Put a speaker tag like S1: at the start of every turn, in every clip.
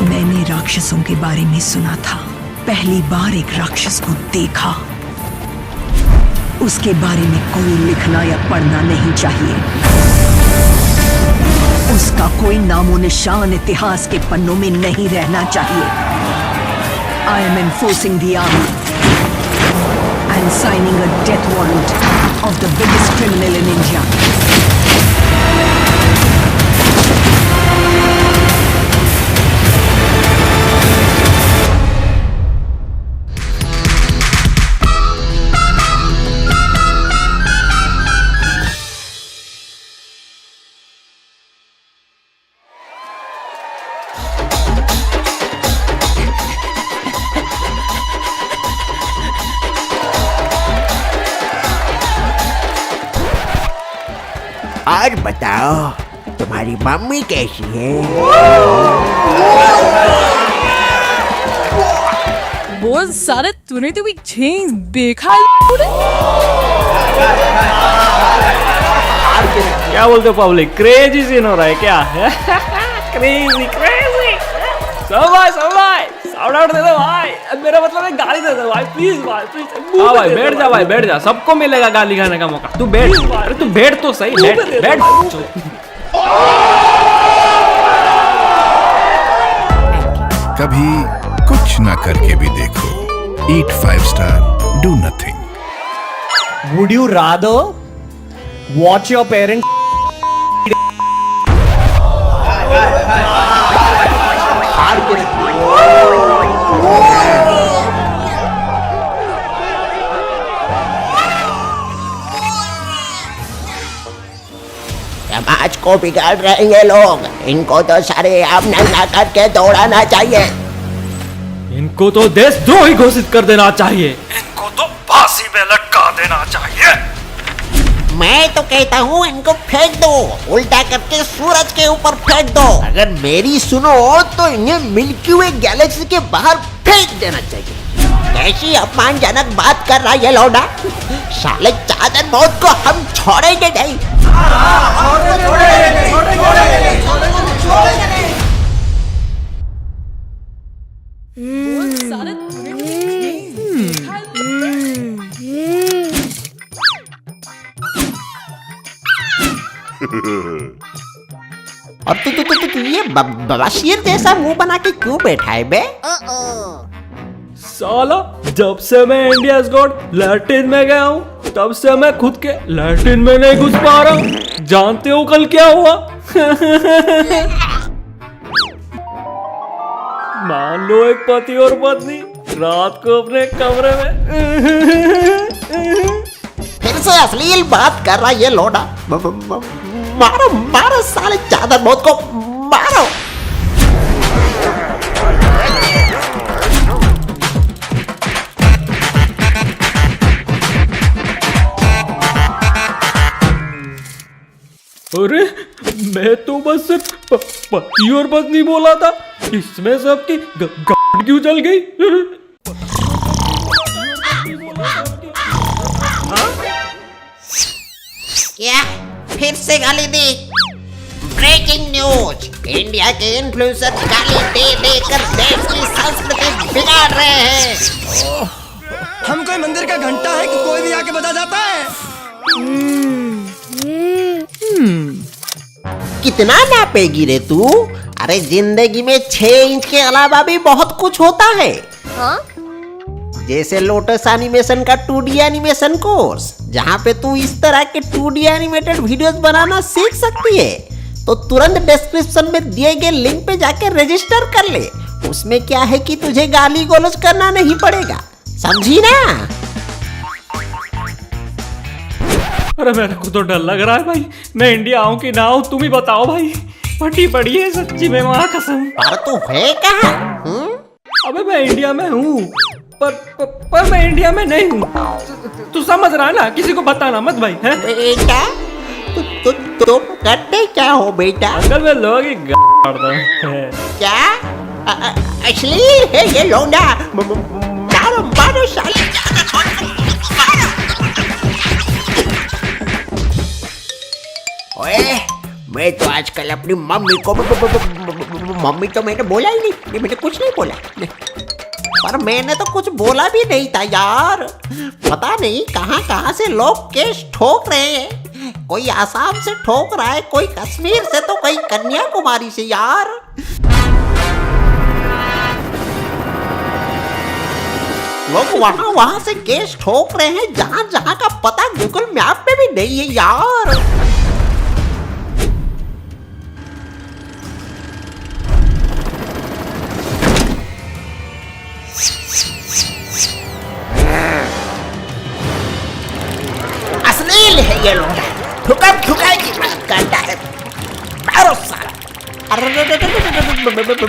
S1: मैंने राक्षसों के बारे में सुना था, पहली बार एक राक्षस को देखा। उसके बारे में कोई लिखना या पढ़ना नहीं चाहिए। उसका कोई नामो निशान इतिहास के पन्नों में नहीं रहना चाहिए। I am enforcing the army and signing a death warrant of the biggest criminal in India.
S2: और बताओ, तुम्हारी मम्मी कैसी है?
S3: बोल सारे, तूने तो भी चेंज देखा है?
S4: क्या बोलते हो पब्लिक? क्रेजी सीन हो रहा है क्या? Crazy crazy. सब भाई साउंड आउट दे दो भाई। मेरा मतलब है गाली दे दो भाई, प्लीज भाई प्लीज। हाँ भाई बैठ जा भाई, बैठ जा, सबको मिलेगा गाली खाने का मौका। तू बैठ, अरे तू बैठ तो सही, बैठ।
S5: कभी कुछ ना करके भी देखो। ईट 5 star, do nothing.
S4: Would you rather watch your parents
S2: समाज को बिगाड़ रहे हैं ये लोग। इनको तो सारे आम नंगा करके दौड़ाना चाहिए।
S4: इनको तो देशद्रोही घोषित कर देना चाहिए। इनको तो फांसी में लटका देना चाहिए।
S2: मैं तो कहता हूँ इनको फेंक दो, उल्टा करके सूरज के ऊपर फेंक दो। अगर मेरी सुनो तो इन्हें मिल्की वे गैलेक्सी के बाहर फेंक देना चाहिए। कैसी अपमानजनक बात कर रहा है ये लौंडा। साले चादर मौत को हम छोड़ेंगे नहीं।
S3: सारे, तूने तो भी चेंज देखा है?
S2: और तू ये बशीर जैसा मुंह बना के क्यों बैठा है बे?
S4: साला, जब से मैं इंडियाज गॉट लैटिन में गया हूँ तब से मैं खुद के लैटिन में नहीं घुस पा रहा हूँ। जानते हो कल क्या हुआ? मान लो एक पति और पत्नी रात को अपने कमरे में
S2: फिर से अश्लील बात कर रहा है ये लौंडा। मारो साले चादर मौत को मारो।
S4: अरे मैं तो बस सिर्फ पति और पत्नी बोला था, इसमें सबकी गांड क्यों जल गई?
S2: क्या फिर से गाली दी? ब्रेकिंग न्यूज, इंडिया के इन्फ्लुएंसर गाली दे कर देश की संस्कृति बिगाड़ रहे हैं।
S6: हम कोई मंदिर का घंटा है कि कोई भी आके बजा जाता है?
S2: कितना नापेगी रे तू? अरे जिंदगी में 6 इंच के अलावा भी बहुत कुछ होता है।
S7: हाँ?
S2: जैसे लोटस एनिमेशन का 2D एनिमेशन कोर्स, जहाँ पे तू इस तरह के 2D एनिमेटेड वीडियोस बनाना सीख सकती है। तो तुरंत डिस्क्रिप्शन में दिए गए लिंक पे जाके रजिस्टर कर ले। उसमें क्या है कि तुझे गाली गलौज करना नहीं पड़ेगा, समझी ना?
S4: अरे मेरे को तो डर लग रहा है भाई। मैं इंडिया आऊं कि ना आऊं तुम ही बताओ भाई। फटी पड़ी है सच्ची में, माँ कसम।
S2: पर तू है कहाँ?
S4: अबे मैं इंडिया में हूँ, पर मैं इंडिया में नहीं हूँ। तू समझ रहा है ना? किसी को बताना मत भाई। हैं?
S2: बेटा तुम करते क्या हो बेटा?
S4: अंकल मैं लोगों की
S2: क्या अश्लील है ये लौंडा? मारो मारो साले। ओए, मैं तो आजकल अपनी मम्मी को मम्मी तो मैंने बोला ही नहीं, मैंने कुछ नहीं बोला, पर मैंने तो कुछ बोला भी नहीं था यार। पता नहीं कहाँ कहाँ से लोग केस ठोक रहे हैं, कोई आसाम से ठोक रहा है, कोई कश्मीर से, तो कोई कन्याकुमारी से यार। लोग वहाँ से केस ठोक रहे हैं जहाँ जहाँ का पता गूगल मैप पे भी नहीं है यार। अश्लील है ये लोग, ठुकाई की बात करता है। मारो साला। अरे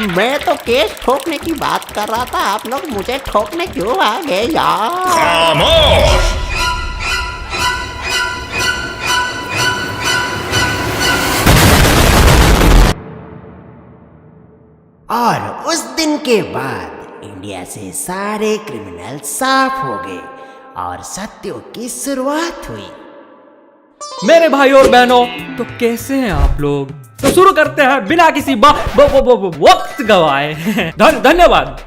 S2: मैं तो केस ठोकने की बात कर रहा था, आप लोग मुझे ठोकने क्यों आ गए यार? और उस दिन के बाद इंडिया से सारे क्रिमिनल साफ हो गए और सत्यों की शुरुआत हुई।
S4: मेरे भाई और बहनों, तो कैसे हैं आप लोग? तो शुरू करते हैं बिना किसी वक्त गवाए। धन्यवाद।